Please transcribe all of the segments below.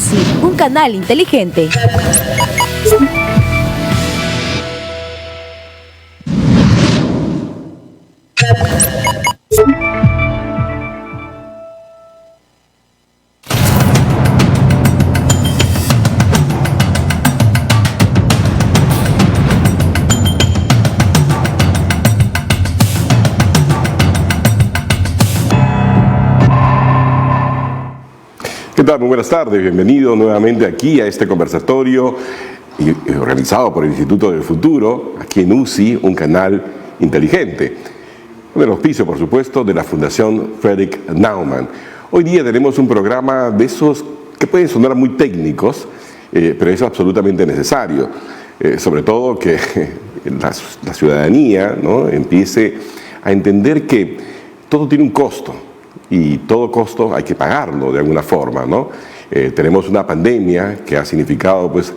UCI, un canal inteligente. ¿Qué tal? Muy buenas tardes. Bienvenido nuevamente aquí a este conversatorio organizado por el Instituto del Futuro, aquí en UCI, un canal inteligente. Con el auspicio, por supuesto, de la Fundación Frederick Naumann. Hoy día tenemos un programa de esos que pueden sonar muy técnicos, pero es absolutamente necesario. Sobre todo que la ciudadanía, ¿no?, empiece a entender que todo tiene un costo. Y todo costo hay que pagarlo de alguna forma, ¿no? Tenemos una pandemia que ha significado, pues,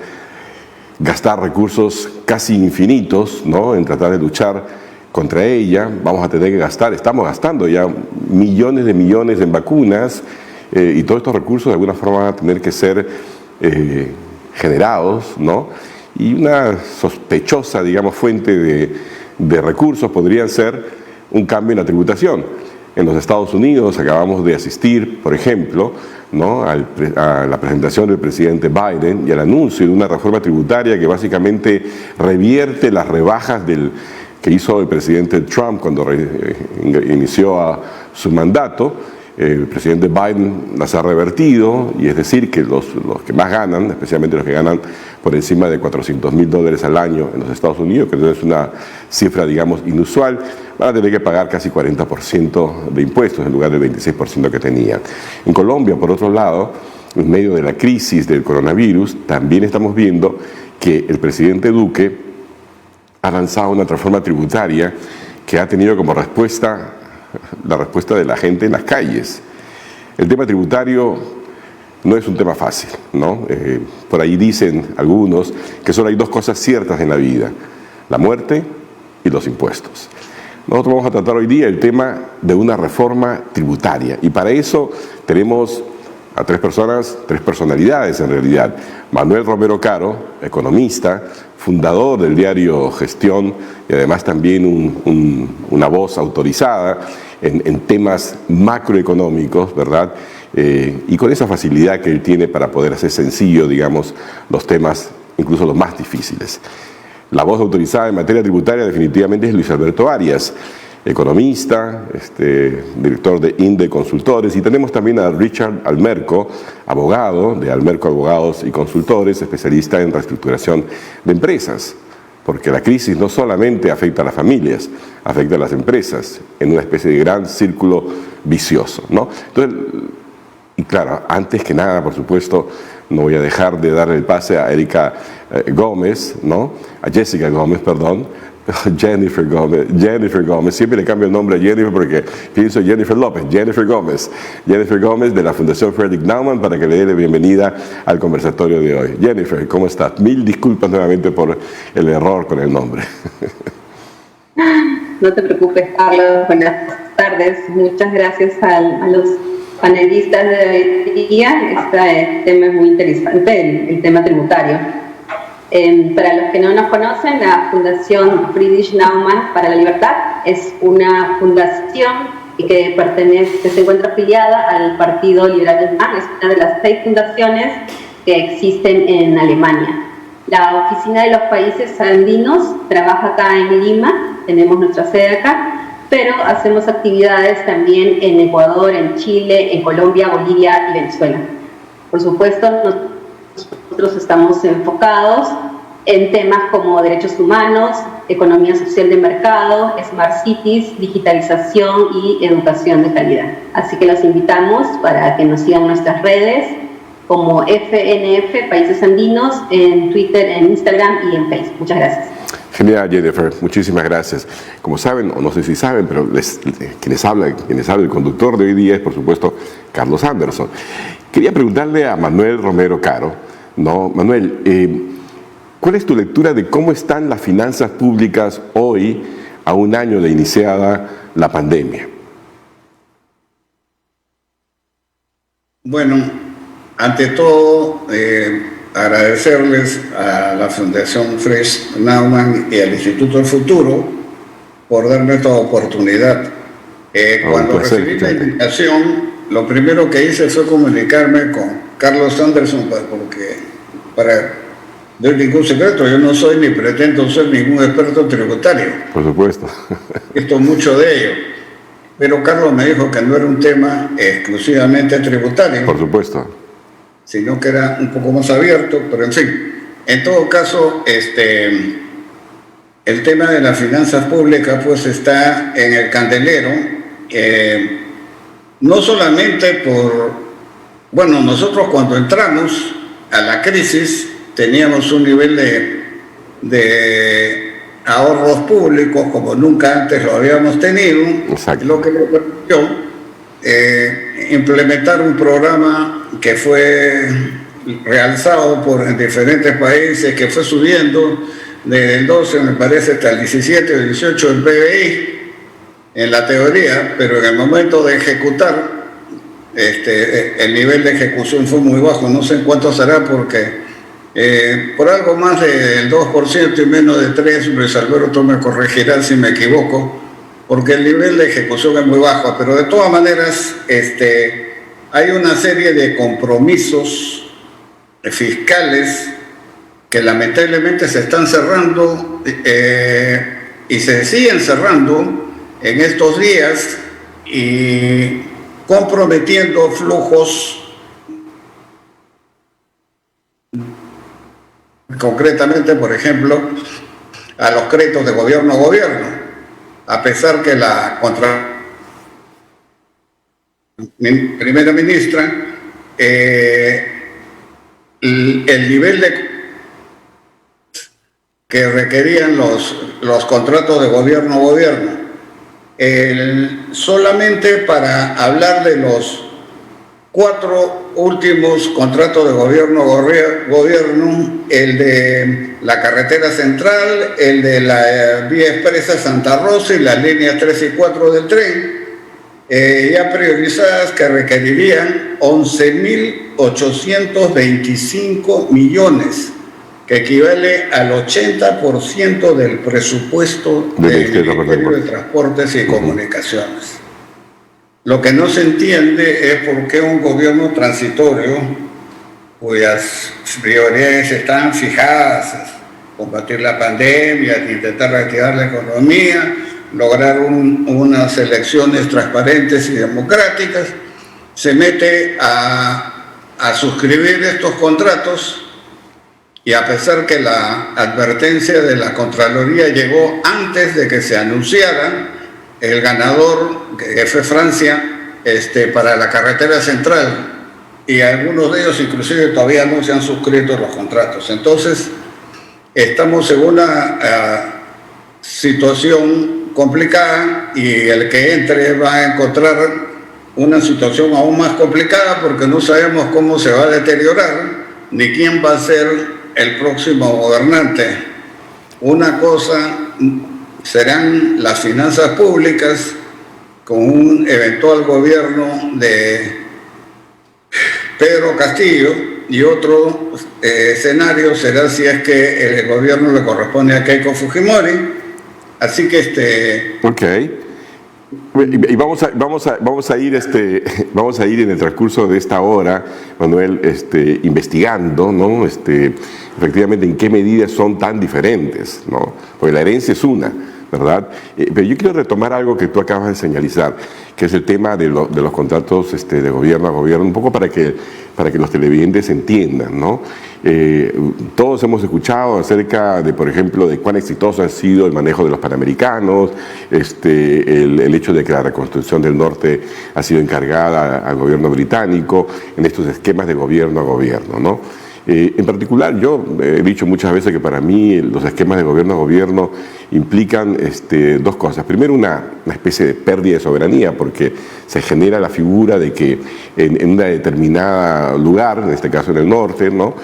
gastar recursos casi infinitos, ¿no?, en tratar de luchar contra ella. Vamos a tener que gastar, estamos gastando ya millones de millones en vacunas, y todos estos recursos de alguna forma van a tener que ser generados, ¿no? Y una sospechosa, digamos, fuente de recursos podrían ser un cambio en la tributación. En los Estados Unidos acabamos de asistir, por ejemplo, ¿no?, a la presentación del presidente Biden y al anuncio de una reforma tributaria que básicamente revierte las rebajas que hizo el presidente Trump cuando inició su mandato. El presidente Biden las ha revertido, y es decir que los que más ganan, especialmente los que ganan por encima de $400,000 al año en los Estados Unidos, que no es una cifra, digamos, inusual, van a tener que pagar casi 40% de impuestos en lugar del 26% que tenían. En Colombia, por otro lado, en medio de la crisis del coronavirus, también estamos viendo que el presidente Duque ha lanzado una reforma tributaria que ha tenido como respuesta la respuesta de la gente en las calles. El tema tributario no es un tema fácil, ¿no? Por ahí dicen algunos que solo hay dos cosas ciertas en la vida: la muerte y los impuestos. Nosotros vamos a tratar hoy día el tema de una reforma tributaria, y para eso tenemos a tres personalidades en realidad. Manuel Romero Caro, economista, fundador del diario Gestión, y además también una voz autorizada en temas macroeconómicos, ¿verdad? Y con esa facilidad que él tiene para poder hacer sencillo, digamos, los temas, incluso los más difíciles. La voz autorizada en materia tributaria definitivamente es Luis Alberto Arias, economista, director de INDE Consultores, y tenemos también a Richard Almerco, abogado de Almerco Abogados y Consultores, especialista en reestructuración de empresas, porque la crisis no solamente afecta a las familias, afecta a las empresas en una especie de gran círculo vicioso, ¿no? Entonces, y claro, antes que nada, por supuesto, no voy a dejar de darle el pase a Jessica Gómez, perdón, Jennifer Gómez, siempre le cambio el nombre a Jennifer porque pienso Jennifer López, Jennifer Gómez de la Fundación Frederick Naumann, para que le dé la bienvenida al conversatorio de hoy. Jennifer, ¿cómo estás? Mil disculpas nuevamente por el error con el nombre. No te preocupes, Carlos. Buenas tardes. Muchas gracias a los panelistas de hoy día. Este tema es muy interesante, el tema tributario. Para los que no nos conocen, la Fundación Friedrich Naumann para la Libertad es una fundación que se encuentra afiliada al Partido Liberal Alemán. Es una de las 6 fundaciones que existen en Alemania. La oficina de los países andinos trabaja acá en Lima, tenemos nuestra sede acá, pero hacemos actividades también en Ecuador, en Chile, en Colombia, Bolivia y Venezuela. Por supuesto, nosotros estamos enfocados en temas como derechos humanos, economía social de mercado, smart cities, digitalización y educación de calidad. Así que los invitamos para que nos sigan nuestras redes como FNF Países Andinos en Twitter, en Instagram y en Facebook. Muchas gracias. Genial, Jennifer, muchísimas gracias. Como saben, o no sé si saben, pero quienes habla, el conductor de hoy día es, por supuesto, Carlos Anderson. Quería preguntarle a Manuel Romero Caro, ¿no? Manuel, ¿cuál es tu lectura de cómo están las finanzas públicas hoy, a un año de iniciada la pandemia? Bueno, ante todo, agradecerles a la Fundación Fresh Naumann y al Instituto del Futuro por darme esta oportunidad. Cuando recibí la invitación, lo primero que hice fue comunicarme con Carlos Anderson, porque no es ningún secreto, yo no soy ni pretendo ser ningún experto tributario. Por supuesto. Esto mucho de ello. Pero Carlos me dijo que no era un tema exclusivamente tributario. Por supuesto. Sino que era un poco más abierto, pero en fin. En todo caso, el tema de las finanzas públicas pues está en el candelero, no solamente bueno, nosotros cuando entramos a la crisis teníamos un nivel de ahorros públicos como nunca antes lo habíamos tenido. Exacto. Lo que le permitió implementar un programa que fue realizado por diferentes países, que fue subiendo desde el 12, me parece, hasta el 17 o 18 del PBI en la teoría, pero en el momento de ejecutar el nivel de ejecución fue muy bajo. No sé en cuánto será, porque por algo más del 2% y menos de 3%, Luis Alberto me corregirá si me equivoco, porque el nivel de ejecución es muy bajo. Pero de todas maneras hay una serie de compromisos fiscales que lamentablemente se están cerrando y se siguen cerrando en estos días, y comprometiendo flujos, concretamente, por ejemplo, a los créditos de gobierno a gobierno, a pesar que la primera ministra, el nivel que requerían los contratos de gobierno a gobierno, solamente para hablar de los 4 últimos contratos de gobierno a gobierno, el de la carretera central, el de la vía expresa Santa Rosa y las líneas 3 y 4 del tren, ya priorizadas, que requerirían 11.825 millones, que equivale al 80% del presupuesto del Ministerio de Transportes y Comunicaciones. Lo que no se entiende es por qué un gobierno transitorio, cuyas prioridades están fijadas, combatir la pandemia, intentar reactivar la economía, lograr unas elecciones transparentes y democráticas, se mete a suscribir estos contratos. Y a pesar que la advertencia de la Contraloría llegó antes de que se anunciara, el ganador, que fue Francia, para la carretera central, y algunos de ellos inclusive todavía no se han suscrito los contratos. Entonces, estamos en una situación complicada, y el que entre va a encontrar una situación aún más complicada, porque no sabemos cómo se va a deteriorar, ni quién va a ser el próximo gobernante. Una cosa serán las finanzas públicas con un eventual gobierno de Pedro Castillo, y otro escenario será si es que el gobierno le corresponde a Keiko Fujimori. Así que Ok. Y vamos a ir en el transcurso de esta hora, Manuel, investigando, ¿no? Efectivamente, en qué medidas son tan diferentes, ¿no? Porque la herencia es una, ¿verdad? Pero yo quiero retomar algo que tú acabas de señalizar, que es el tema de los contratos de gobierno a gobierno, un poco para que los televidentes entiendan, ¿no? Todos hemos escuchado acerca de, por ejemplo, de cuán exitoso ha sido el manejo de los panamericanos, el hecho de que la reconstrucción del norte ha sido encargada al gobierno británico en estos esquemas de gobierno a gobierno, ¿no? En particular, yo he dicho muchas veces que para mí los esquemas de gobierno a gobierno implican dos cosas. Primero, una especie de pérdida de soberanía, porque se genera la figura de que en un determinado lugar, en este caso en el norte, ¿no?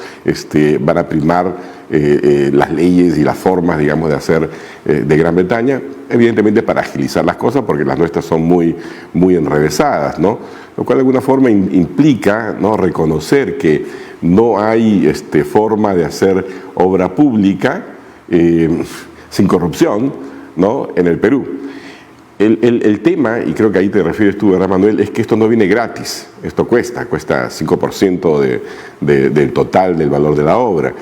Van a primar las leyes y las formas, digamos, de hacer de Gran Bretaña, evidentemente para agilizar las cosas, porque las nuestras son muy, muy enrevesadas, ¿no? lo cual de alguna forma implica, ¿no?, reconocer que no hay forma de hacer obra pública sin corrupción, ¿no?, en el Perú. El tema, y creo que ahí te refieres tú, ¿verdad, Manuel?, es que esto no viene gratis, esto cuesta 5% del total del valor de la obra.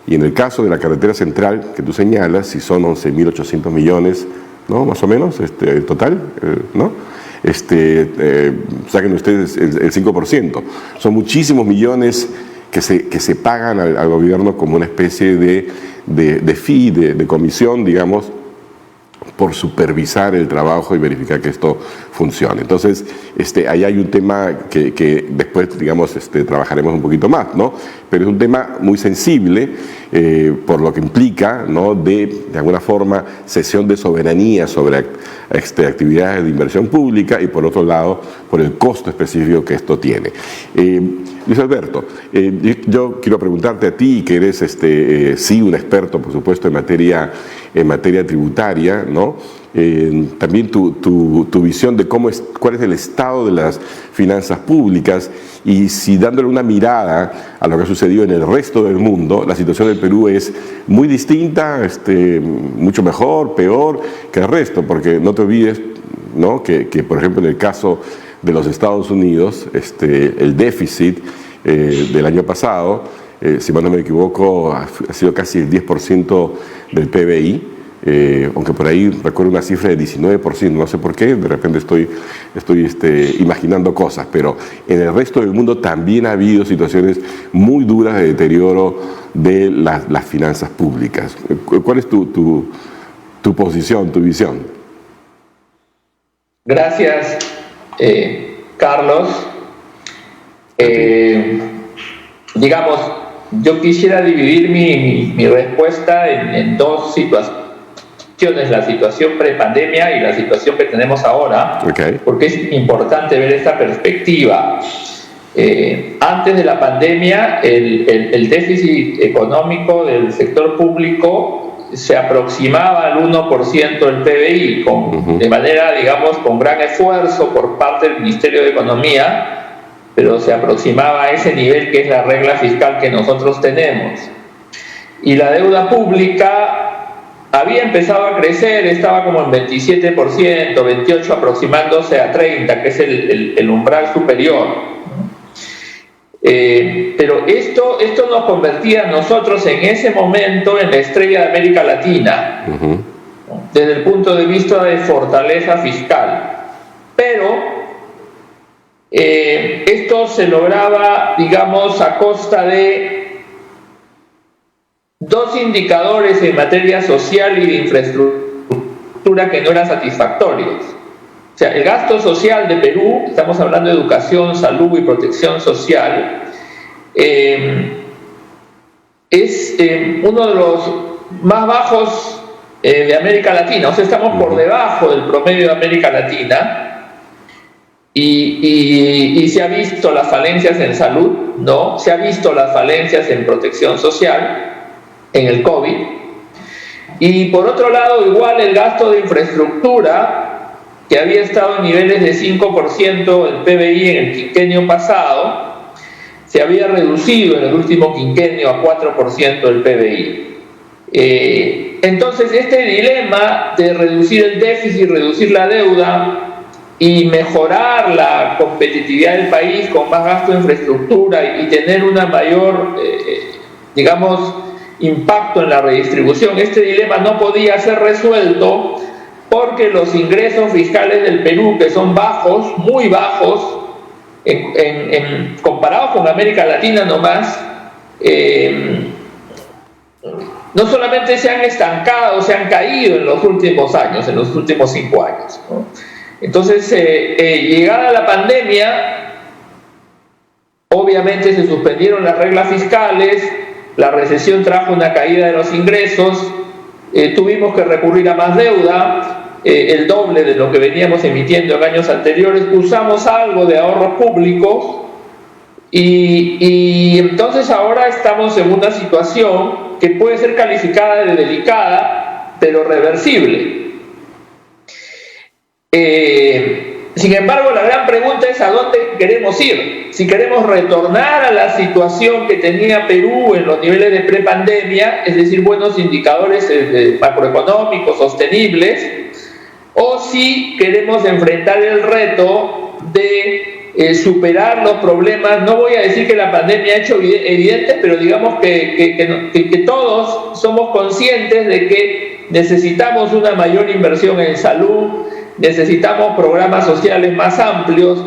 Y en el caso de la carretera central que tú señalas, si son 11.800 millones, ¿no?, más o menos, el total, ¿no?, saquen ustedes el 5%. Son muchísimos millones que se pagan al gobierno como una especie de fee, de comisión, digamos, por supervisar el trabajo y verificar que esto funcione. Entonces, ahí hay un tema que después, digamos, trabajaremos un poquito más, ¿no? Pero es un tema muy sensible por lo que implica, ¿no?, de alguna forma, cesión de soberanía sobre actividades de inversión pública y, por otro lado, por el costo específico que esto tiene. Luis Alberto, yo quiero preguntarte a ti, que eres sí un experto, por supuesto, en materia tributaria, ¿no? También tu visión de cuál es el estado de las finanzas públicas, y si dándole una mirada a lo que ha sucedido en el resto del mundo, la situación del Perú es muy distinta, mucho mejor, peor que el resto, porque no te olvides, ¿no?, que por ejemplo, en el caso de los Estados Unidos, el déficit del año pasado, si mal no me equivoco, ha sido casi el 10% del PBI, aunque por ahí recuerdo una cifra de 19%, no sé por qué, de repente estoy imaginando cosas, pero en el resto del mundo también ha habido situaciones muy duras de deterioro de las finanzas públicas. ¿Cuál es tu posición, tu visión? Gracias, Carlos. Digamos, yo quisiera dividir mi respuesta en dos situaciones: la situación prepandemia y la situación que tenemos ahora, porque es importante ver esta perspectiva. Antes de la pandemia, el déficit económico del sector público se aproximaba al 1% del PBI, de manera, digamos, con gran esfuerzo por parte del Ministerio de Economía, pero se aproximaba a ese nivel que es la regla fiscal que nosotros tenemos. Y la deuda pública había empezado a crecer, estaba como en 27%, 28%, aproximándose a 30%, que es el umbral superior. Pero esto nos convertía a nosotros en ese momento en la estrella de América Latina, desde el punto de vista de fortaleza fiscal. Pero esto se lograba, digamos, a costa de dos indicadores en materia social y de infraestructura que no eran satisfactorios. O sea, el gasto social de Perú, estamos hablando de educación, salud y protección social, es uno de los más bajos de América Latina. O sea, estamos por debajo del promedio de América Latina. Y se ha visto las falencias en salud, ¿no? Se ha visto las falencias en protección social, en el COVID. Y por otro lado, igual el gasto de infraestructura, que había estado en niveles de 5% del PBI en el quinquenio pasado, se había reducido en el último quinquenio a 4% del PBI. Entonces, este dilema de reducir el déficit, reducir la deuda y mejorar la competitividad del país con más gasto de infraestructura y tener una mayor, digamos, impacto en la redistribución, este dilema no podía ser resuelto porque los ingresos fiscales del Perú, que son bajos, muy bajos, comparados con América Latina nomás, no solamente se han estancado, se han caído en los últimos años, en los últimos 5 años, ¿no? Entonces, llegada la pandemia, obviamente se suspendieron las reglas fiscales, la recesión trajo una caída de los ingresos, tuvimos que recurrir a más deuda, el doble de lo que veníamos emitiendo en años anteriores, usamos algo de ahorros públicos y entonces ahora estamos en una situación que puede ser calificada de delicada, pero reversible. Sin embargo, la gran pregunta es a dónde queremos ir. Si queremos retornar a la situación que tenía Perú en los niveles de prepandemia, es decir, buenos indicadores macroeconómicos sostenibles, o si queremos enfrentar el reto de superar los problemas. No voy a decir que la pandemia ha hecho evidente, pero digamos que todos somos conscientes de que necesitamos una mayor inversión en salud, necesitamos programas sociales más amplios,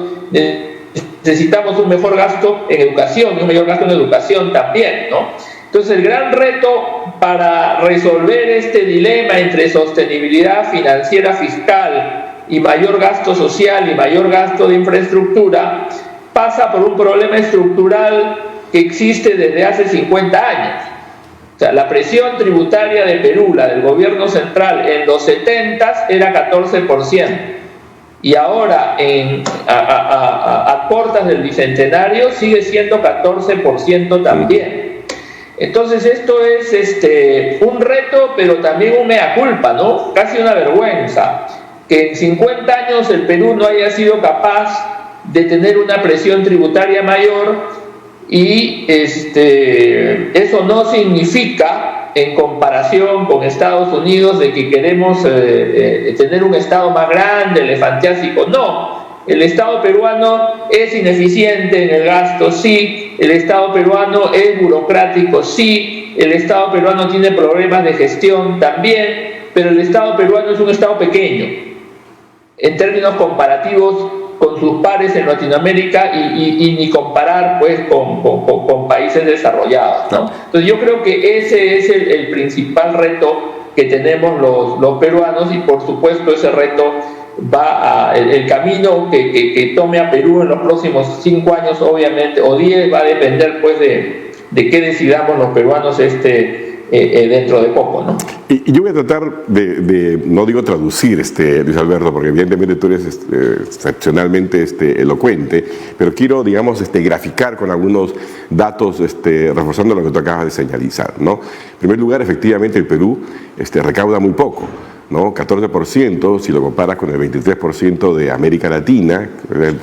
necesitamos un mejor gasto en educación y un mayor gasto en educación también, ¿no? Entonces, el gran reto para resolver este dilema entre sostenibilidad financiera fiscal y mayor gasto social y mayor gasto de infraestructura pasa por un problema estructural que existe desde hace 50 años. O sea, la presión tributaria de Perú, la del gobierno central, en los 70s era 14%. Y ahora, a puertas del bicentenario, sigue siendo 14% también. Entonces, esto es un reto, pero también un mea culpa, ¿no? Casi una vergüenza. Que en 50 años el Perú no haya sido capaz de tener una presión tributaria mayor, y eso no significa, en comparación con Estados Unidos, de que queremos tener un Estado más grande, elefantiásico. No, el Estado peruano es ineficiente en el gasto, sí. El Estado peruano es burocrático, sí. El Estado peruano tiene problemas de gestión también, pero el Estado peruano es un Estado pequeño en términos comparativos con sus pares en Latinoamérica, y ni comparar pues con países desarrollados, ¿no? Entonces yo creo que ese es el principal reto que tenemos los peruanos, y por supuesto ese reto va el camino que tome a Perú en los próximos 5 años, obviamente, o 10, va a depender pues de qué decidamos los peruanos dentro de poco, ¿no? Y yo voy a tratar de no digo traducir, Luis Alberto, porque evidentemente tú eres excepcionalmente elocuente, pero quiero, digamos, graficar con algunos datos, reforzando lo que tú acabas de señalizar, ¿no? En primer lugar, efectivamente, el Perú recauda muy poco, ¿no? 14%, si lo comparas con el 23% de América Latina, el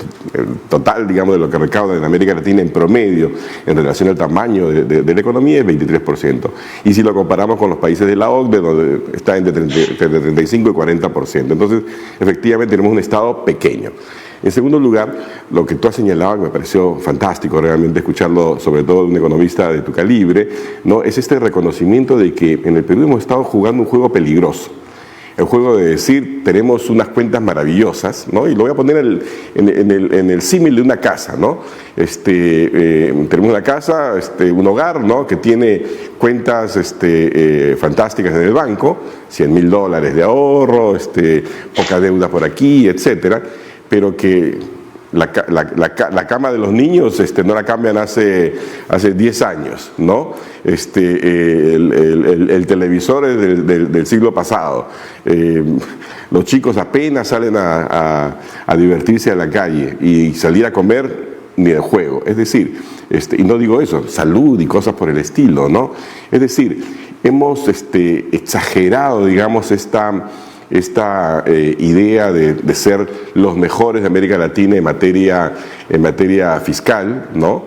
total, digamos, de lo que recauda en América Latina en promedio en relación al tamaño de la economía es 23%. Y si lo comparamos con los países de la OCDE, donde está entre 35 y 40%. Entonces, efectivamente, tenemos un Estado pequeño. En segundo lugar, lo que tú has señalado, que me pareció fantástico realmente escucharlo, sobre todo de un economista de tu calibre, ¿no? Es este reconocimiento de que en el Perú hemos estado jugando un juego peligroso. El juego de decir, tenemos unas cuentas maravillosas, ¿no? Y lo voy a poner en el símil de una casa, ¿no? Tenemos una casa, un hogar, ¿no? Que tiene cuentas fantásticas en el banco, $100,000 de ahorro, poca deuda por aquí, etcétera, pero que la cama de los niños no la cambian hace 10 años, ¿no? El televisor es del siglo pasado. Los chicos apenas salen a divertirse a la calle, y salir a comer ni de juego. Es decir, y no digo eso, salud y cosas por el estilo, ¿no? Es decir, hemos exagerado, digamos, esta idea de ser los mejores de América Latina en materia fiscal, ¿no?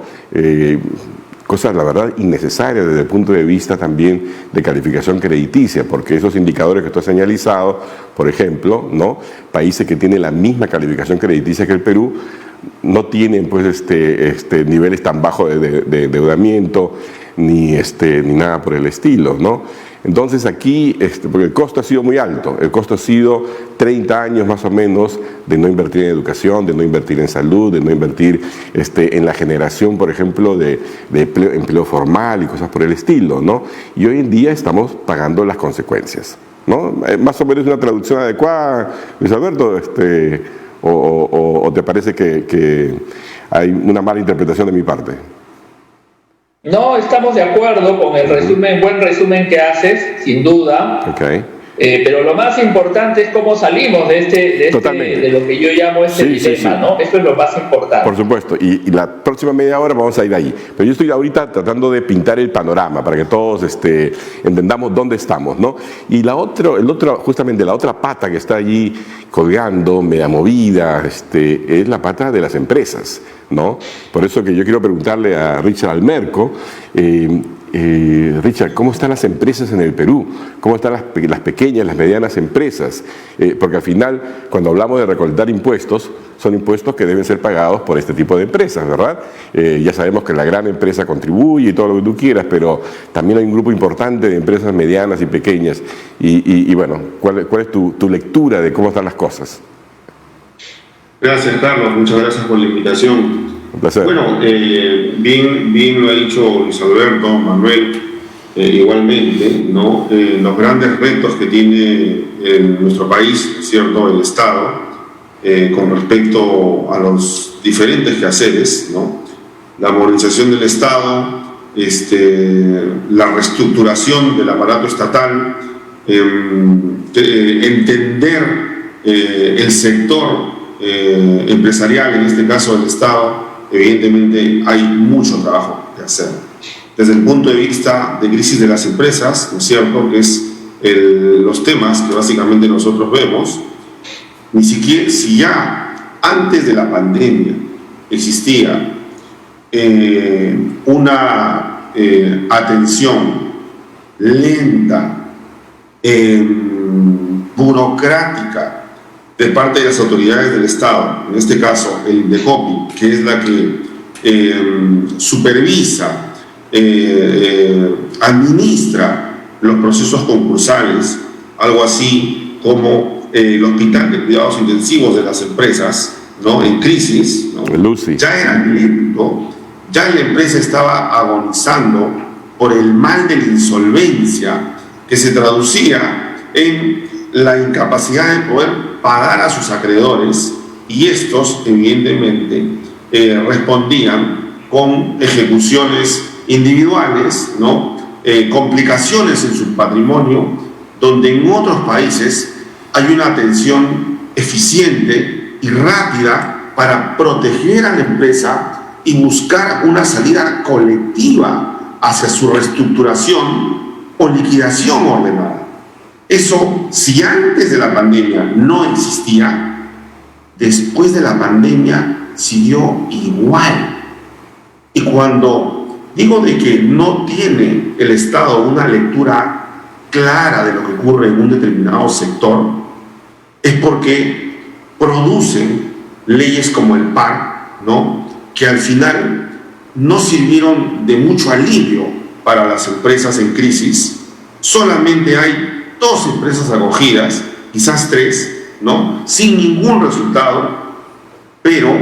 Cosas, la verdad, innecesarias desde el punto de vista también de calificación crediticia, porque esos indicadores que tú has señalizado, por ejemplo, ¿no? Países que tienen la misma calificación crediticia que el Perú, no tienen pues niveles tan bajos de endeudamiento ni nada por el estilo, ¿no? Entonces aquí, porque el costo ha sido muy alto, el costo ha sido 30 años más o menos de no invertir en educación, de no invertir en salud, de no invertir en la generación, por ejemplo, de empleo formal y cosas por el estilo, ¿no? Y hoy en día estamos pagando las consecuencias, ¿no? Más o menos una traducción adecuada, Luis Alberto, o te parece que hay una mala interpretación de mi parte. No, estamos de acuerdo con el buen resumen que haces, sin duda. Okay. Pero lo más importante es cómo salimos de lo que yo llamo dilema, ¿no? Eso es lo más importante. Por supuesto, y la próxima media hora vamos a ir ahí. Pero yo estoy ahorita tratando de pintar el panorama para que todos entendamos dónde estamos, ¿no? Y justamente la otra pata que está allí colgando, media movida, es la pata de las empresas, ¿no? Por eso que yo quiero preguntarle a Richard Almerco, Richard, ¿cómo están las empresas en el Perú? ¿Cómo están las pequeñas, las medianas empresas? Porque al final, cuando hablamos de recolectar impuestos, son impuestos que deben ser pagados por este tipo de empresas, ¿verdad? Ya sabemos que la gran empresa contribuye y todo lo que tú quieras, pero también hay un grupo importante de empresas medianas y pequeñas. Y bueno, ¿cuál es tu lectura de cómo están las cosas? Gracias, Carlos. Muchas gracias por la invitación. Un placer. Bueno, bien lo ha dicho Luis Alberto, Manuel, igualmente, ¿no? Los grandes retos que tiene nuestro país, ¿cierto?, el Estado, con respecto a los diferentes quehaceres, ¿no? La modernización del Estado, la reestructuración del aparato estatal, entender el sector empresarial, en este caso del Estado. Evidentemente hay mucho trabajo que hacer. Desde el punto de vista de crisis de las empresas, ¿no es cierto?, que es los temas que básicamente nosotros vemos, ni siquiera, si ya antes de la pandemia existía una atención lenta, burocrática, de parte de las autoridades del Estado, en este caso el INDECOPI, que es la que supervisa, administra los procesos concursales, algo así como el Hospital de Cuidados Intensivos de las empresas, ¿no?, en crisis, ¿no?, ya era lento, ya la empresa estaba agonizando por el mal de la insolvencia, que se traducía en la incapacidad de poder pagar a sus acreedores, y estos evidentemente respondían con ejecuciones individuales, ¿no?, complicaciones en su patrimonio, donde en otros países hay una atención eficiente y rápida para proteger a la empresa y buscar una salida colectiva hacia su reestructuración o liquidación ordenada. Eso, si antes de la pandemia no existía, después de la pandemia siguió igual. Y cuando digo de que no tiene el Estado una lectura clara de lo que ocurre en un determinado sector, es porque producen leyes como el PAR, ¿no?, que al final no sirvieron de mucho alivio para las empresas en crisis. Solamente hay 2 empresas acogidas, quizás 3, ¿no?, sin ningún resultado, pero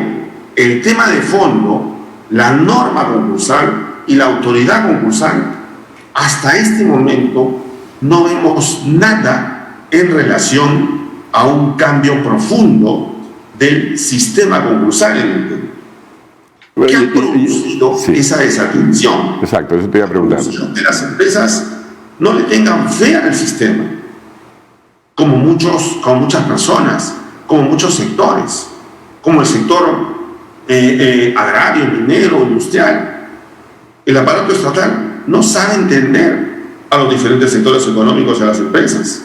el tema de fondo, la norma concursal y la autoridad concursal, hasta este momento no vemos nada en relación a un cambio profundo del sistema concursal en el Perú. ¿Qué ha producido esa desatención? Exacto, eso te iba a preguntar. Que las empresas no le tengan fe al sistema, como muchas personas, como muchos sectores, como el sector agrario, minero, industrial. El aparato estatal no sabe entender a los diferentes sectores económicos y a las empresas.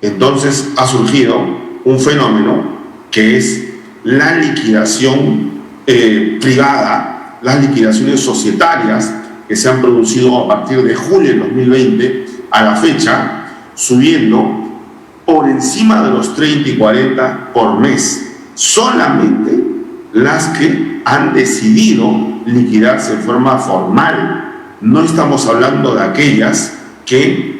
Entonces ha surgido un fenómeno que es la liquidación privada, las liquidaciones societarias que se han producido a partir de julio del 2020 a la fecha, subiendo por encima de los 30 y 40 por mes. Solamente las que han decidido liquidarse de forma formal. No estamos hablando de aquellas que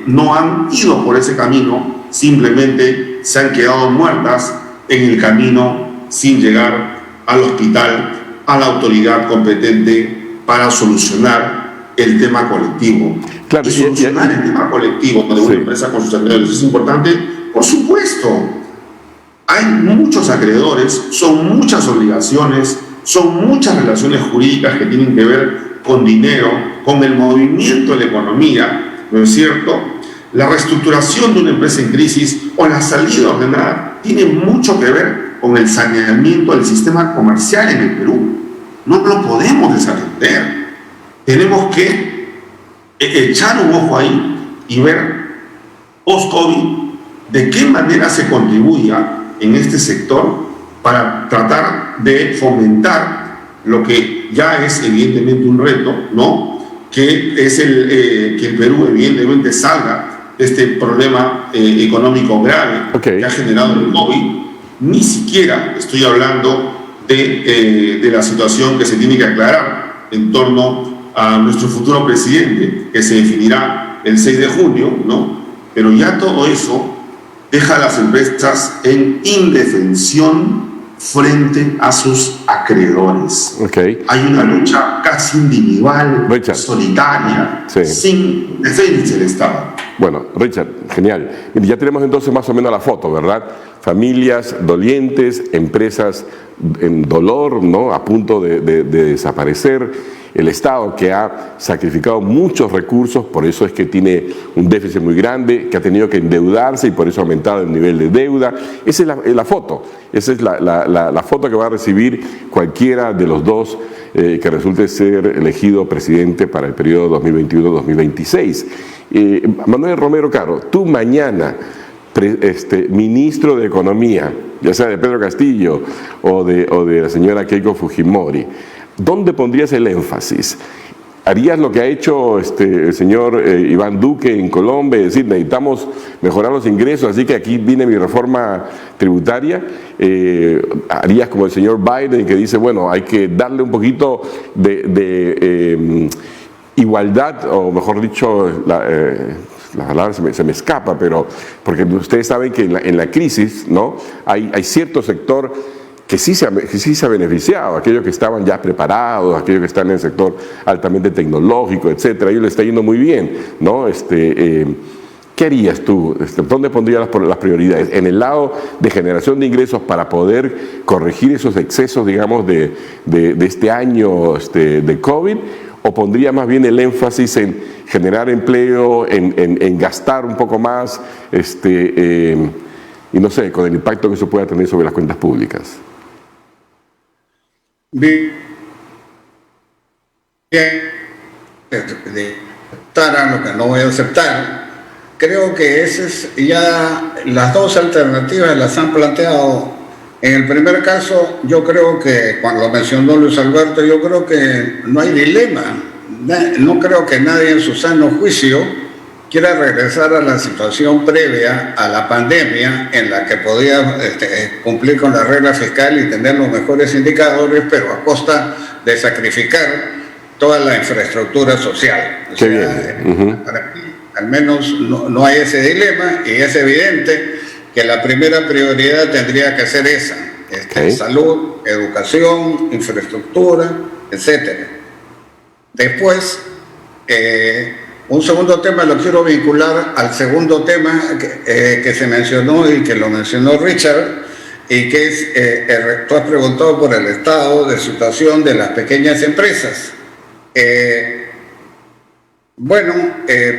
no han ido por ese camino, simplemente se han quedado muertas en el camino sin llegar al hospital, a la autoridad competente para solucionar el tema colectivo. Claro, y solucionar el tema colectivo de una empresa con sus acreedores es importante, por supuesto. Hay muchos acreedores, son muchas obligaciones, son muchas relaciones jurídicas que tienen que ver con dinero, con el movimiento de la economía, ¿no es cierto? la reestructuración de una empresa en crisis o la salida ordenada tiene mucho que ver con el saneamiento del sistema comercial en el Perú. No lo podemos desatender. Tenemos que echar un ojo ahí y ver post-COVID de qué manera se contribuya en este sector para tratar de fomentar lo que ya es evidentemente un reto, ¿no? Que es que el Perú evidentemente salga de este problema económico grave que ha generado el COVID. Ni siquiera estoy hablando de la situación que se tiene que aclarar en torno a nuestro futuro presidente, que se definirá el 6 de junio, ¿no? Pero ya todo eso deja a las empresas en indefensión frente a sus acreedores. Hay una lucha casi individual, solitaria, sin defensa del Estado. Bueno, Richard, genial. Ya tenemos entonces más o menos la foto, ¿verdad? Familias dolientes, empresas en dolor, ¿no? A punto de desaparecer. El Estado que ha sacrificado muchos recursos, por eso es que tiene un déficit muy grande, que ha tenido que endeudarse y por eso ha aumentado el nivel de deuda. Esa es la foto, esa es la foto que va a recibir cualquiera de los dos que resulte ser elegido presidente para el periodo 2021-2026. Manuel Romero Caro, tú mañana, ministro de Economía, ya sea de Pedro Castillo o de la señora Keiko Fujimori, ¿dónde pondrías el énfasis? ¿Harías lo que ha hecho el señor Iván Duque en Colombia, es decir, necesitamos mejorar los ingresos, así que aquí viene mi reforma tributaria? ¿Harías como el señor Biden, que dice, bueno, hay que darle un poquito de igualdad, o mejor dicho, la palabra se me escapa, pero porque ustedes saben que en la crisis, ¿no? hay cierto sector que sí se ha beneficiado, aquellos que estaban ya preparados, aquellos que están en el sector altamente tecnológico, etcétera, ellos les está yendo muy bien, ¿no? ¿Qué harías tú? ¿Dónde pondrías las prioridades? ¿En el lado de generación de ingresos para poder corregir esos excesos, digamos, de este año de COVID? ¿O pondría más bien el énfasis en generar empleo, en gastar un poco más, y no sé, con el impacto que eso pueda tener sobre las cuentas públicas? Bien, de aceptar lo que no voy a aceptar. Creo que esas ya las dos alternativas las han planteado. En el primer caso, yo creo que, cuando mencionó Luis Alberto, yo creo que no hay dilema. No creo que nadie en su sano juicio quiera regresar a la situación previa a la pandemia, en la que podía cumplir con la regla fiscal y tener los mejores indicadores, pero a costa de sacrificar toda la infraestructura social. O sea, para mí, al menos no hay ese dilema, y es evidente que la primera prioridad tendría que ser esa: salud, educación, infraestructura, etcétera. Después, un segundo tema lo quiero vincular al segundo tema que se mencionó y que lo mencionó Richard, y que es, tú has preguntado por el estado de situación de las pequeñas empresas.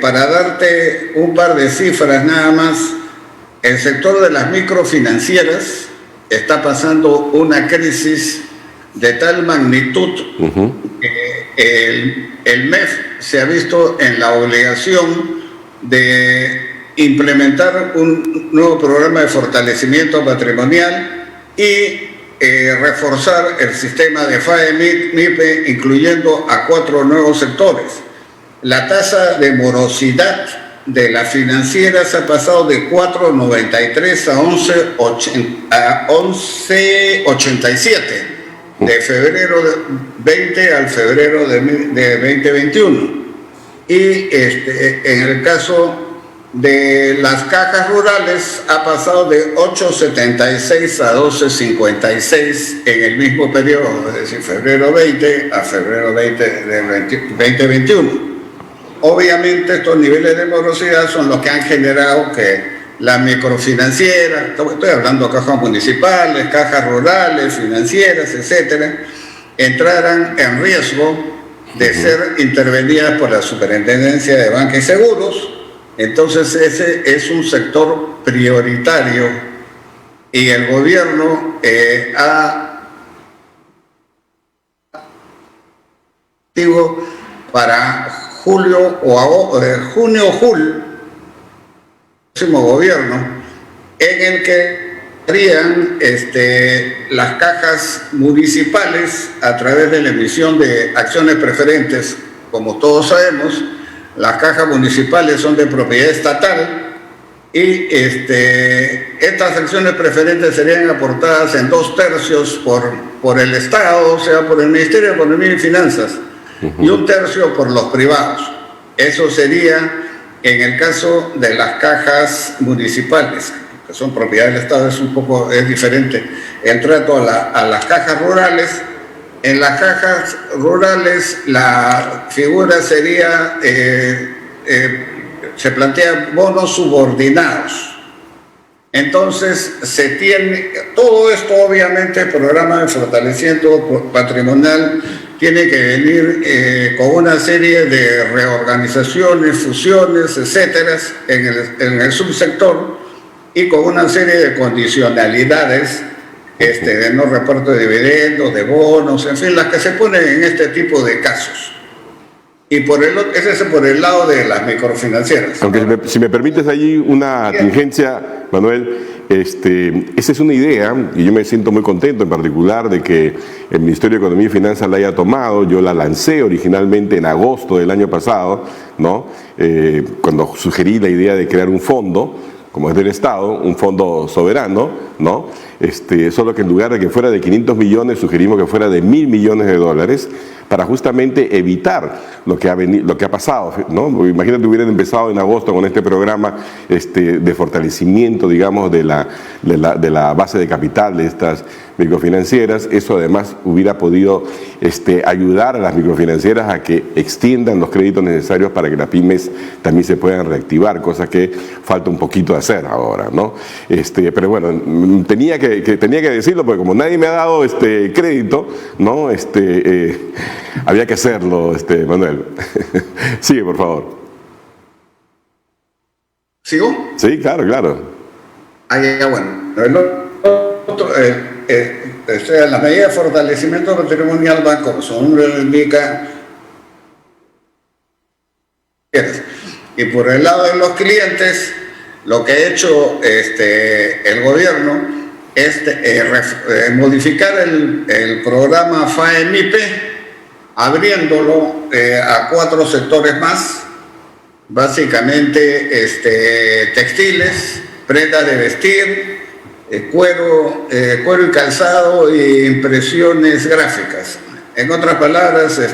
Para darte un par de cifras nada más, el sector de las microfinancieras está pasando una crisis de tal magnitud que el MEF se ha visto en la obligación de implementar un nuevo programa de fortalecimiento patrimonial y reforzar el sistema de FAE-MIPE, incluyendo a 4 nuevos sectores. La tasa de morosidad de las financieras ha pasado de 4,93 a 11,87 de febrero de 20 al febrero de 2021. Y en el caso de las cajas rurales ha pasado de 8,76 a 12,56 en el mismo periodo, es decir, febrero 20 a febrero 20 de 2021. Obviamente estos niveles de morosidad son los que han generado que las microfinancieras, estoy hablando de cajas municipales, cajas rurales, financieras, etcétera, entraran en riesgo de ser intervenidas por la Superintendencia de Banca y Seguros, Entonces ese es un sector prioritario y el gobierno para junio o julio, próximo gobierno, en el que harían las cajas municipales a través de la emisión de acciones preferentes. Como todos sabemos, las cajas municipales son de propiedad estatal y estas acciones preferentes serían aportadas en 2/3 por el Estado, o sea, por el Ministerio de Economía y Finanzas, y 1/3 por los privados. Eso sería en el caso de las cajas municipales, que son propiedad del Estado. Es diferente el trato a las cajas rurales. En las cajas rurales la figura sería, se plantea bonos subordinados. Entonces se tiene, todo esto obviamente, el programa de fortalecimiento patrimonial tiene que venir con una serie de reorganizaciones, fusiones, etcétera, en el subsector, y con una serie de condicionalidades de no reparto de dividendos, de bonos, en fin, las que se ponen en este tipo de casos. Y ese es por el lado de las microfinancieras. Aunque si me permites allí una tingencia, Manuel, esa es una idea, y yo me siento muy contento en particular de que el Ministerio de Economía y Finanzas la haya tomado. Yo la lancé originalmente en agosto del año pasado, ¿no? Cuando sugerí la idea de crear un fondo, como es del Estado, un fondo soberano, ¿no? Solo que en lugar de que fuera de 500 millones, sugerimos que fuera de 1.000 millones de dólares, para justamente evitar lo que ha pasado, ¿no? Imagínate que hubieran empezado en agosto con este programa de fortalecimiento, digamos, de la base de capital de estas microfinancieras. Eso además hubiera podido ayudar a las microfinancieras a que extiendan los créditos necesarios para que las pymes también se puedan reactivar, cosa que falta un poquito de hacer ahora, ¿no? Pero bueno, tenía que decirlo, porque como nadie me ha dado crédito, ¿no? Había que hacerlo, Manuel. Sigue, por favor. ¿Sigo? Sí, claro. Ya, bueno. La medida de fortalecimiento patrimonial va, como su nombre lo indica, y por el lado de los clientes, lo que ha hecho el gobierno es modificar el programa FAE-MIPE, abriéndolo a 4 sectores más, básicamente textiles, prendas de vestir, cuero y calzado, e impresiones gráficas. En otras palabras, es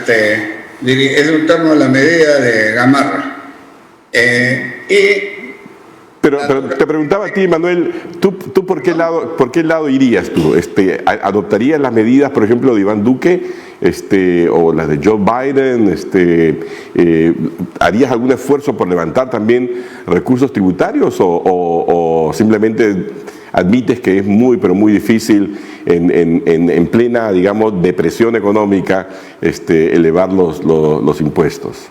un termo de la medida de Gamarra. Pero te preguntaba a ti, Manuel, ¿tú por qué lado irías tú? ¿Adoptarías las medidas, por ejemplo, de Iván Duque, o las de Joe Biden? ¿Harías algún esfuerzo por levantar también recursos tributarios, o simplemente admites que es muy, pero muy difícil en plena, digamos, depresión económica, elevar los impuestos?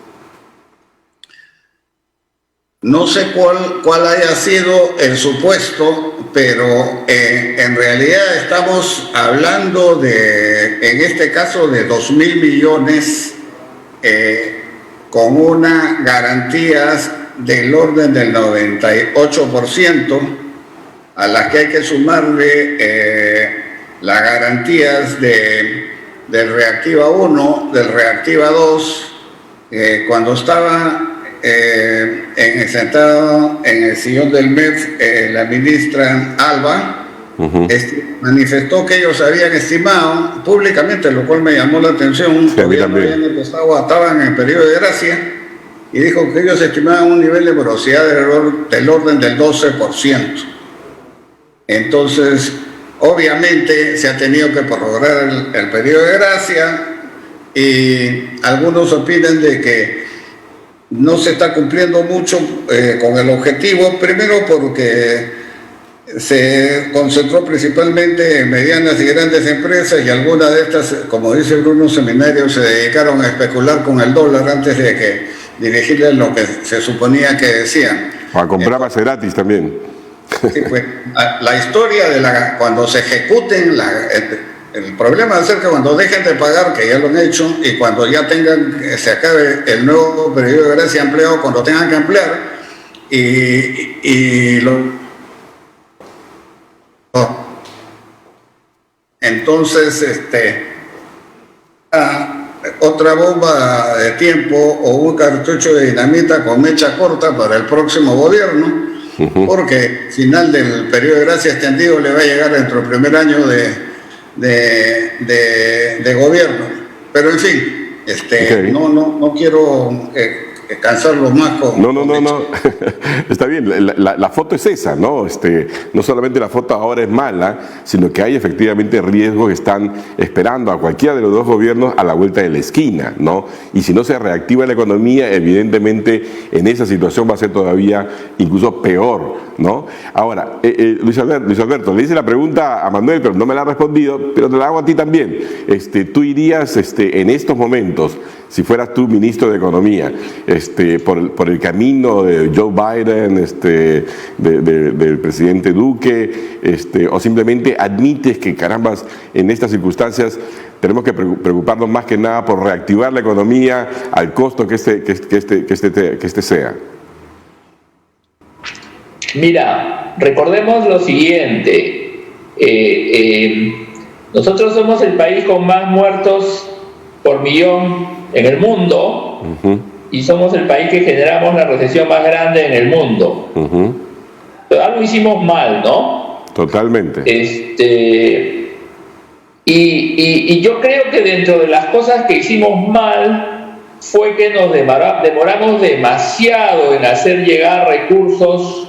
No sé cuál haya sido el supuesto, pero en realidad estamos hablando en este caso, de 2.000 millones con unas garantías del orden del 98%, a las que hay que sumarle las garantías del Reactiva 1, del Reactiva 2, cuando estaba sentado en el sillón del MEF, la ministra Alba manifestó que ellos habían estimado públicamente, lo cual me llamó la atención. Sí, estaban en el periodo de gracia, y dijo que ellos estimaban un nivel de morosidad del orden del 12%. Entonces, obviamente se ha tenido que prorrogar el periodo de gracia, y algunos opinan de que no se está cumpliendo mucho con el objetivo, primero porque se concentró principalmente en medianas y grandes empresas, y algunas de estas, como dice Bruno Seminario, se dedicaron a especular con el dólar antes de que dirigirles lo que se suponía que decían. A comprar Maseratis también. Sí, pues, la historia de cuando se ejecuten, el problema va a ser que cuando dejen de pagar, que ya lo han hecho, y cuando ya se acabe el nuevo periodo de gracia de empleo, cuando tengan que emplear, entonces otra bomba de tiempo o un cartucho de dinamita con mecha corta para el próximo gobierno, porque al final del periodo de gracia extendido le va a llegar dentro del primer año de gobierno. Pero en fin, okay. No quiero cansarlo más con... No. Está bien, la foto es esa, ¿no? No solamente la foto ahora es mala, sino que hay efectivamente riesgos que están esperando a cualquiera de los dos gobiernos a la vuelta de la esquina, ¿no? Y si no se reactiva la economía, evidentemente en esa situación va a ser todavía incluso peor, ¿no? Ahora, Luis Alberto, le hice la pregunta a Manuel, pero no me la ha respondido, pero te la hago a ti también. ¿Tú irías en estos momentos, si fueras tú ministro de Economía, por el camino de Joe Biden, del presidente Duque, o simplemente admites que, carambas, en estas circunstancias tenemos que preocuparnos más que nada por reactivar la economía al costo que este sea? Mira, recordemos lo siguiente, nosotros somos el país con más muertos por millón en el mundo, y somos el país que generamos la recesión más grande en el mundo. Pero algo hicimos mal, ¿no? Totalmente. Y yo creo que dentro de las cosas que hicimos mal fue que nos demoramos demasiado en hacer llegar recursos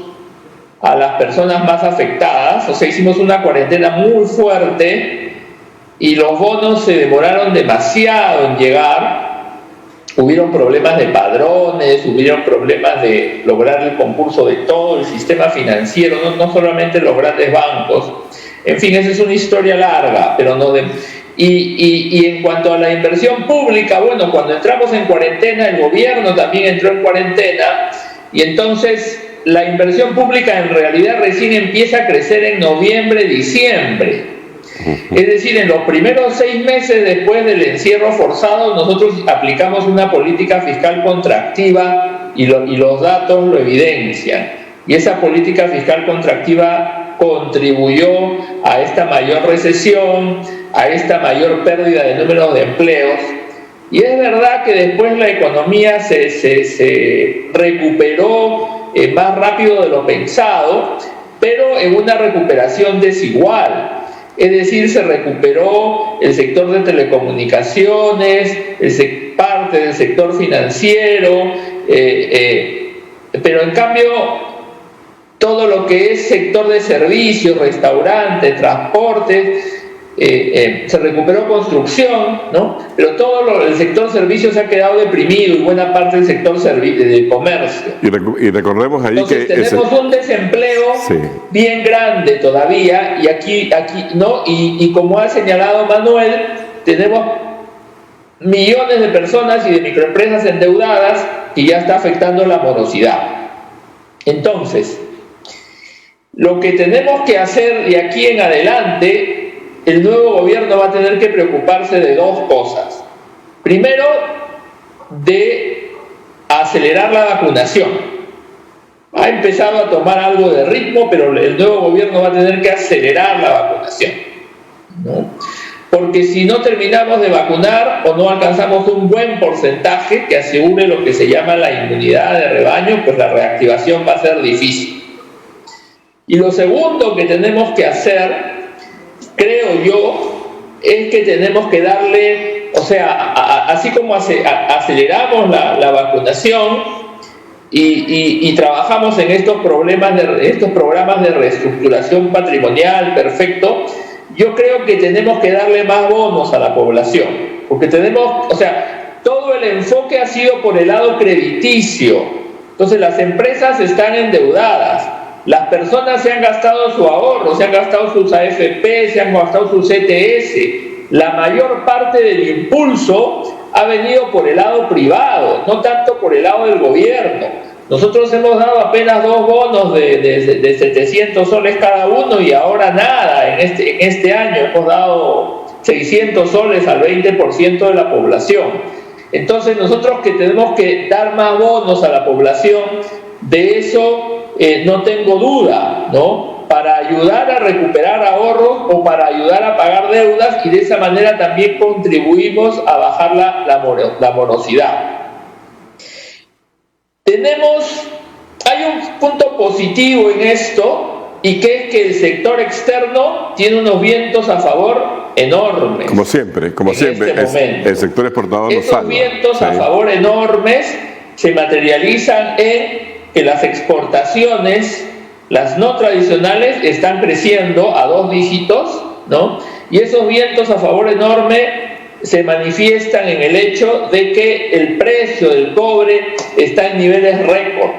a las personas más afectadas. O sea, hicimos una cuarentena muy fuerte y los bonos se demoraron demasiado en llegar. Hubieron problemas de padrones, hubieron problemas de lograr el concurso de todo el sistema financiero, no solamente los grandes bancos. En fin, esa es una historia larga, pero no de... Y en cuanto a la inversión pública, bueno, cuando entramos en cuarentena, el gobierno también entró en cuarentena, y entonces la inversión pública en realidad recién empieza a crecer en noviembre, diciembre. Es decir, en los primeros 6 meses después del encierro forzado, nosotros aplicamos una política fiscal contractiva y los datos lo evidencian. Y esa política fiscal contractiva contribuyó a esta mayor recesión, a esta mayor pérdida de números de empleos. Y es verdad que después la economía se recuperó más rápido de lo pensado, pero en una recuperación desigual. Es decir, se recuperó el sector de telecomunicaciones, parte del sector financiero, pero en cambio todo lo que es sector de servicios, restaurantes, transportes, se recuperó construcción, ¿no? Pero todo el sector servicios se ha quedado deprimido y buena parte del sector de comercio. Y recordemos ahí. Entonces, que tenemos un desempleo bien grande todavía, y aquí ¿no? Y como ha señalado Manuel, tenemos millones de personas y de microempresas endeudadas y ya está afectando la morosidad. Entonces, lo que tenemos que hacer de aquí en adelante, el nuevo gobierno va a tener que preocuparse de 2 cosas. Primero, de acelerar la vacunación. Ha empezado a tomar algo de ritmo, pero el nuevo gobierno va a tener que acelerar la vacunación, ¿no? Porque si no terminamos de vacunar o no alcanzamos un buen porcentaje que asegure lo que se llama la inmunidad de rebaño, pues la reactivación va a ser difícil. Y lo segundo que tenemos que hacer, creo yo, es que tenemos que darle, o sea, así como aceleramos la vacunación y trabajamos en estos programas de reestructuración patrimonial, perfecto, yo creo que tenemos que darle más bonos a la población, porque todo el enfoque ha sido por el lado crediticio. Entonces las empresas están endeudadas, las personas se han gastado su ahorro, se han gastado sus AFP, se han gastado sus CTS. La mayor parte del impulso ha venido por el lado privado, no tanto por el lado del gobierno. Nosotros hemos dado apenas 2 bonos de 700 soles cada uno y ahora nada. En este año hemos dado 600 soles al 20% de la población. Entonces nosotros que tenemos que dar más bonos a la población, de eso no tengo duda, ¿no? Para ayudar a recuperar ahorros o para ayudar a pagar deudas, y de esa manera también contribuimos a bajar la morosidad. Hay un punto positivo en esto, y que es que el sector externo tiene unos vientos a favor enormes. Como siempre, el sector exportador nos salva. Esos vientos a favor enormes se materializan en que las exportaciones, las no tradicionales, están creciendo a 2 dígitos, ¿no? Y esos vientos a favor enorme se manifiestan en el hecho de que el precio del cobre está en niveles récord,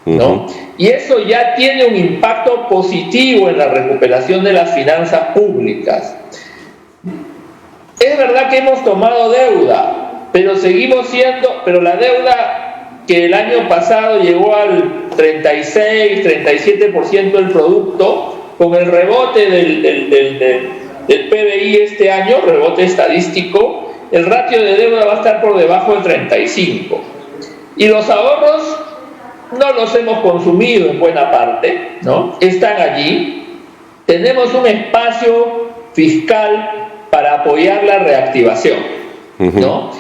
¿no? Y eso ya tiene un impacto positivo en la recuperación de las finanzas públicas. Es verdad que hemos tomado deuda, pero la deuda que el año pasado llegó al 36-37% del producto, con el rebote del PBI este año, rebote estadístico, el ratio de deuda va a estar por debajo del 35%. Y los ahorros no los hemos consumido en buena parte, ¿no? Están allí. Tenemos un espacio fiscal para apoyar la reactivación, ¿no?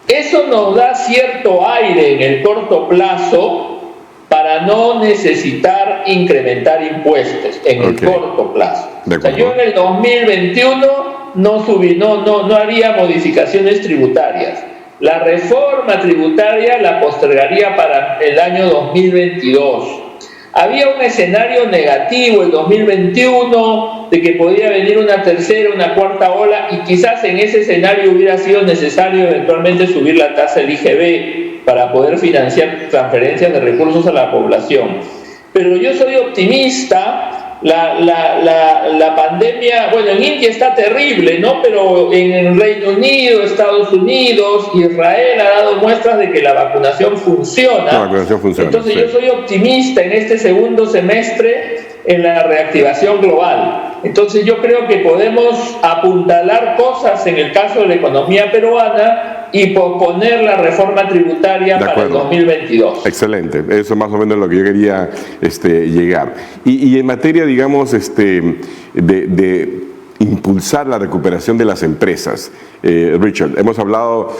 Eso nos da cierto aire en el corto plazo para no necesitar incrementar impuestos en el corto plazo. O sea, yo en el 2021 no haría modificaciones tributarias. La reforma tributaria la postergaría para el año 2022. Había un escenario negativo el 2021 de que podía venir una tercera, una cuarta ola, y quizás en ese escenario hubiera sido necesario eventualmente subir la tasa del IGB para poder financiar transferencias de recursos a la población. Pero yo soy optimista. La pandemia, bueno, en India está terrible, ¿no? Pero en el Reino Unido, Estados Unidos, Israel ha dado muestras de que la vacunación funciona. Entonces yo soy optimista en este segundo semestre en la reactivación global. Entonces yo creo que podemos apuntalar cosas en el caso de la economía peruana y posponer la reforma tributaria para el 2022. Excelente, eso es más o menos lo que yo quería llegar. Y en materia, digamos, de impulsar la recuperación de las empresas, Richard, hemos hablado,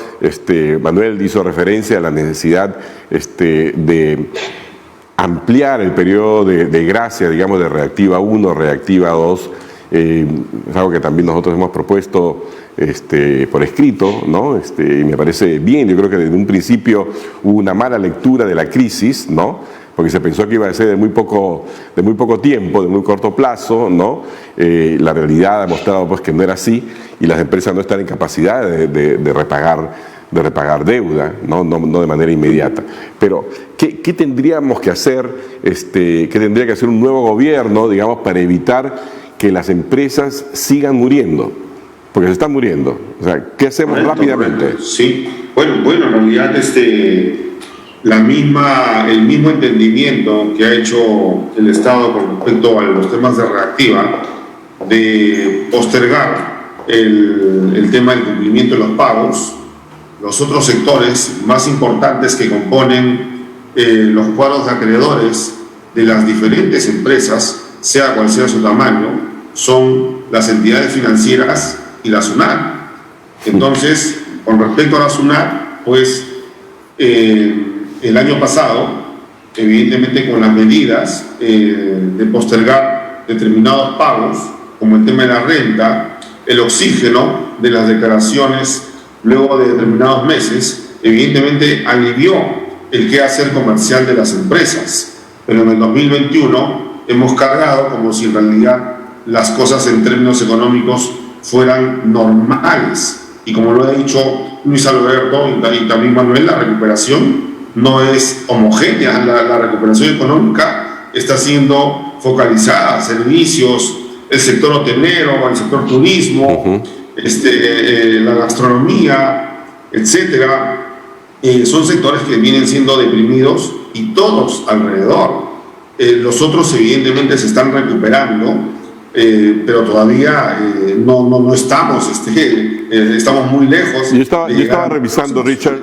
Manuel hizo referencia a la necesidad de ampliar el periodo de gracia, digamos, de Reactiva 1, Reactiva 2, es algo que también nosotros hemos propuesto por escrito, ¿no? Y me parece bien. Yo creo que desde un principio hubo una mala lectura de la crisis, ¿no? Porque se pensó que iba a ser de muy poco tiempo, de muy corto plazo, ¿no? La realidad ha mostrado pues que no era así, y las empresas no están en capacidad de repagar deuda, no de manera inmediata. Pero, ¿qué tendríamos que hacer, qué tendría que hacer un nuevo gobierno, digamos, para evitar que las empresas sigan muriendo? Porque se están muriendo. O sea, ¿qué hacemos rápidamente? Sí, bueno, en realidad el mismo entendimiento que ha hecho el Estado con respecto a los temas de reactiva, de postergar el tema del cumplimiento de los pagos, los otros sectores más importantes que componen los cuadros de acreedores de las diferentes empresas, sea cual sea su tamaño, son las entidades financieras y la SUNAT. Entonces, con respecto a la SUNAT, pues el año pasado, evidentemente con las medidas de postergar determinados pagos, como el tema de la renta, el oxígeno de las declaraciones luego de determinados meses, evidentemente alivió el quehacer comercial de las empresas. Pero en el 2021 hemos cargado como si en realidad las cosas en términos económicos fueran normales. Y como lo ha dicho Luis Alberto y también Manuel, la recuperación no es homogénea. La recuperación económica está siendo focalizada, servicios, el sector hotelero, el sector turismo, la gastronomía, etcétera, son sectores que vienen siendo deprimidos y todos alrededor. Los otros evidentemente se están recuperando, pero todavía no estamos, estamos muy lejos. Yo estaba revisando, Richard,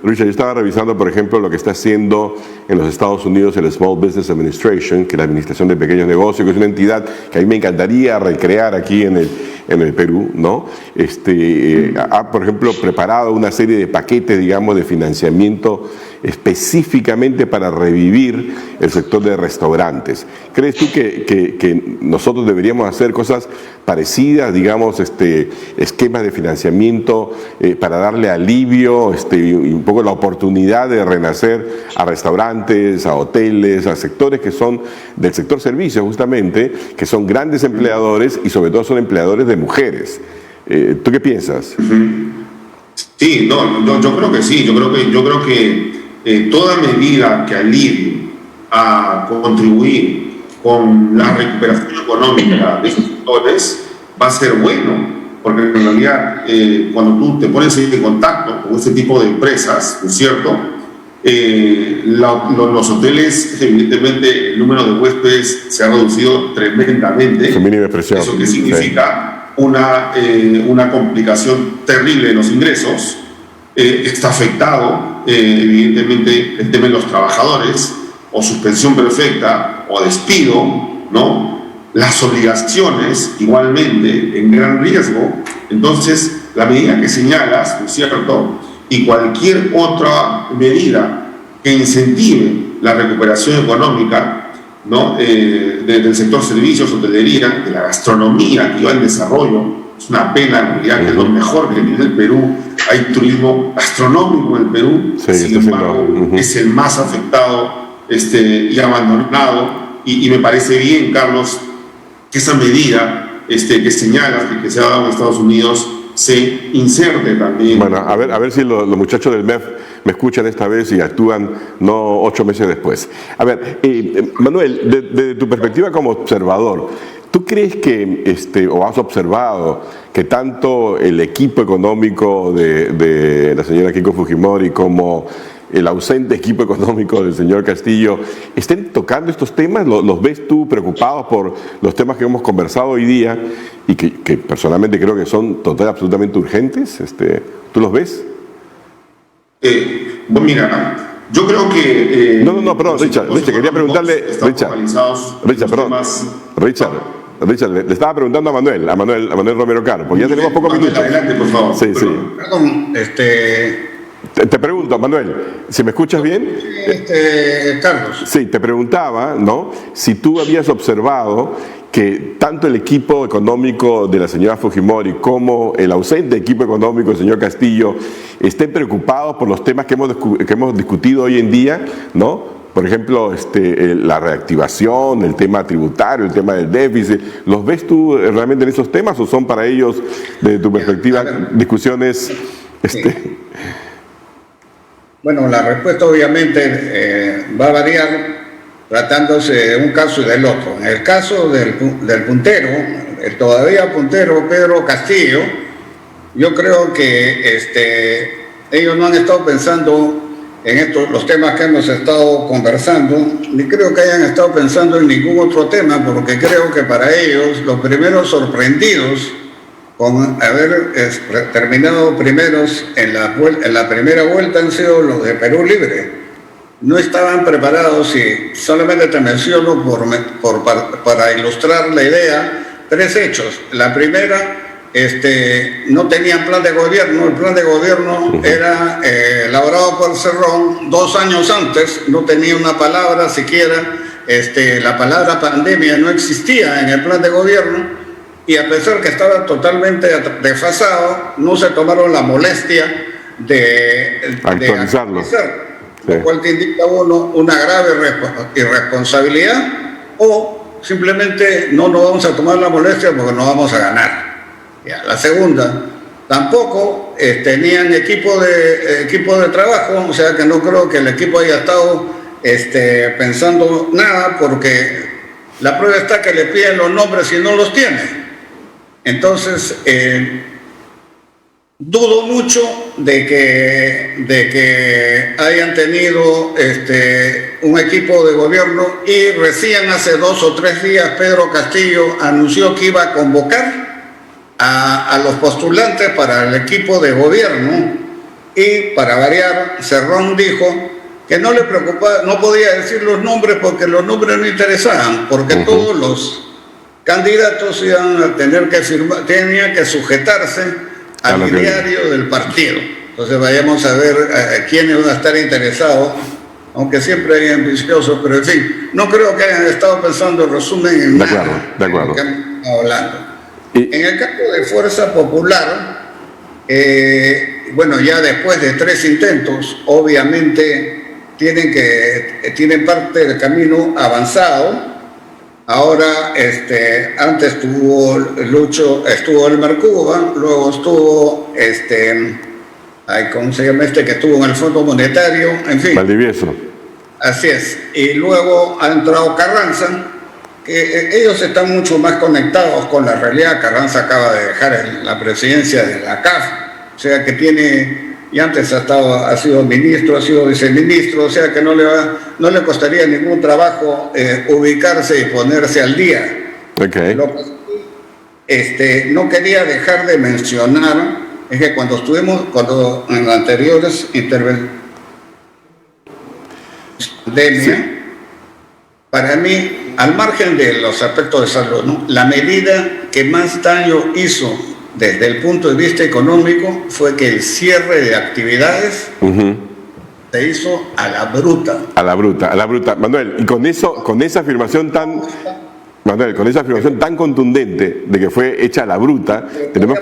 yo estaba revisando, por ejemplo, lo que está haciendo en los Estados Unidos el Small Business Administration, que es la Administración de Pequeños Negocios, que es una entidad que a mí me encantaría recrear aquí en el Perú, ¿no? Ha, por ejemplo, preparado una serie de paquetes, digamos, de financiamiento específicamente para revivir el sector de restaurantes. ¿Crees tú que nosotros deberíamos hacer cosas parecidas, digamos, esquemas de financiamiento para darle alivio y un poco la oportunidad de renacer a restaurantes, a hoteles, a sectores que son del sector servicios justamente, que son grandes empleadores y sobre todo son empleadores de mujeres? ¿Tú qué piensas? Sí, yo creo que sí, yo creo que toda medida que alivie a contribuir con la recuperación económica de esos sectores va a ser bueno, porque en realidad cuando tú te pones en contacto con este tipo de empresas, ¿no es cierto? Los hoteles, evidentemente el número de huéspedes se ha reducido tremendamente. ¿Eso qué significa? Sí. Una complicación terrible en los ingresos. Está afectado evidentemente el tema de los trabajadores, o suspensión perfecta o despido, ¿no? Las obligaciones igualmente en gran riesgo. Entonces la medida que señalas, ¿no es cierto?, y cualquier otra medida que incentive la recuperación económica, ¿no?, del sector servicios, hotelería, de la gastronomía que va en desarrollo. Es una pena en realidad, que es lo mejor que tiene el Perú. Hay turismo gastronómico en el Perú, sí, sin embargo es el más afectado y abandonado, y me parece bien, Carlos, que esa medida que señalas que se ha dado en Estados Unidos se inserte también. Bueno, a ver si los muchachos del MEF me escuchan esta vez y actúan no 8 meses después. A ver, Manuel, desde tu perspectiva como observador, ¿tú crees que, o has observado, que tanto el equipo económico de la señora Keiko Fujimori como el ausente equipo económico del señor Castillo estén tocando estos temas? ¿Los ves tú preocupados por los temas que hemos conversado hoy día y que personalmente creo que son absolutamente urgentes? ¿Tú los ves? Bueno, mira, yo creo que... perdón, Richard, quería preguntarle... Richard, le estaba preguntando a Manuel Romero Caro, porque ya tenemos pocos minutos. Adelante, por favor. Sí. Perdón, Te pregunto, Manuel, ¿si me escuchas bien? Carlos. Sí, te preguntaba, ¿no?, si tú habías observado que tanto el equipo económico de la señora Fujimori como el ausente equipo económico del señor Castillo estén preocupados por los temas que hemos discutido hoy en día, ¿no? Por ejemplo, la reactivación, el tema tributario, el tema del déficit. ¿Los ves tú realmente en esos temas o son para ellos, desde tu perspectiva, discusiones? Sí. Bueno, la respuesta obviamente va a variar tratándose de un caso y del otro. En el caso del puntero, el todavía puntero Pedro Castillo, yo creo que ellos no han estado pensando en los temas que hemos estado conversando, ni creo que hayan estado pensando en ningún otro tema, porque creo que para ellos los primeros sorprendidos con haber terminado primeros en la primera vuelta han sido los de Perú Libre. No estaban preparados, y solamente te menciono para ilustrar la idea, 3 hechos. La primera, no tenían plan de gobierno. El plan de gobierno era elaborado por Cerrón 2 años antes, no tenía una palabra siquiera, la palabra pandemia no existía en el plan de gobierno, y a pesar que estaba totalmente desfasado, no se tomaron la molestia de actualizarlo. Lo cual te indica una grave irresponsabilidad, o simplemente no nos vamos a tomar la molestia porque no vamos a ganar. Ya. La segunda, tampoco tenían equipo de trabajo, o sea que no creo que el equipo haya estado pensando nada, porque la prueba está que le piden los nombres y no los tiene. Entonces, dudo mucho de que hayan tenido un equipo de gobierno, y recién hace 2 o 3 días Pedro Castillo anunció que iba a convocar a los postulantes para el equipo de gobierno, y para variar Cerrón dijo que no le preocupaba, no podía decir los nombres porque los nombres no interesaban, porque todos los candidatos iban a tener que firmar, tenían que sujetarse al ideario del partido. Entonces vayamos a ver quiénes van a estar interesados, aunque siempre hay ambiciosos, pero en fin, no creo que hayan estado pensando en resumen en nada. De acuerdo. Que estamos hablando. En el campo de Fuerza Popular, bueno, ya después de 3 intentos, obviamente tienen parte del camino avanzado. Ahora, antes estuvo Elmer Cuba, luego estuvo, ¿cómo se llama que estuvo en el Fondo Monetario? En fin. Valdivieso. Así es. Y luego ha entrado Carranza, que ellos están mucho más conectados con la realidad. Carranza acaba de dejar la presidencia de la CAF, o sea que tiene... Y antes ha sido ministro, ha sido viceministro, o sea que no le costaría ningún trabajo ubicarse y ponerse al día. Okay. Lo que no quería dejar de mencionar es que cuando en las anteriores intervenciones, para mí, al margen de los aspectos de salud, ¿no?, la medida que más daño hizo desde el punto de vista económico fue que el cierre de actividades se hizo a la bruta. A la bruta. Manuel, y con esa afirmación tan contundente de que fue hecha a la bruta, tenemos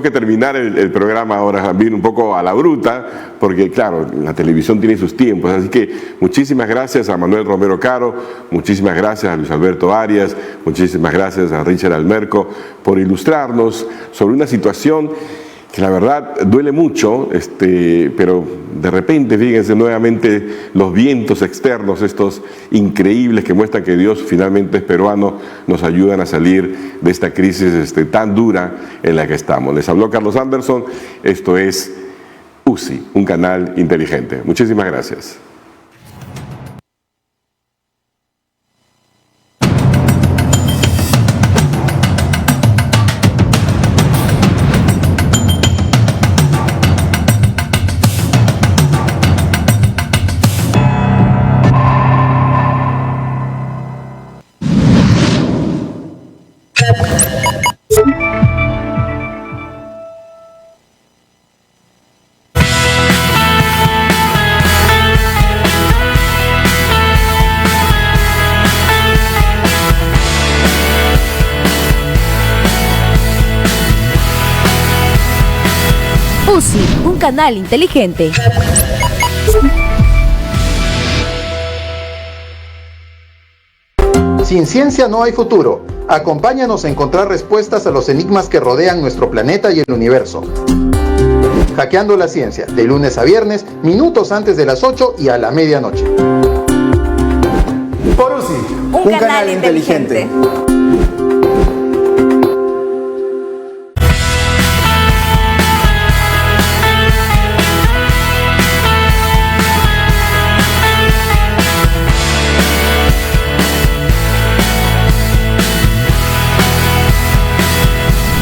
que terminar el programa ahora también un poco a la bruta, porque claro, la televisión tiene sus tiempos. Así que muchísimas gracias a Manuel Romero Caro, muchísimas gracias a Luis Alberto Arias, muchísimas gracias a Richard Almerco por ilustrarnos sobre una situación que la verdad duele mucho, pero de repente, fíjense nuevamente los vientos externos, estos increíbles que muestran que Dios finalmente es peruano, nos ayudan a salir de esta crisis tan dura en la que estamos. Les habló Carlos Anderson, esto es UCI, un canal inteligente. Muchísimas gracias. UCI, un canal inteligente. Sin ciencia no hay futuro. Acompáñanos a encontrar respuestas a los enigmas que rodean nuestro planeta y el universo. Hackeando la Ciencia, de lunes a viernes, minutos antes de las 8 y a la medianoche. Por UCI, un canal inteligente.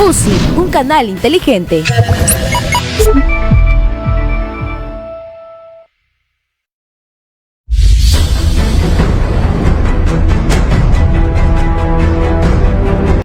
UCI, un canal inteligente.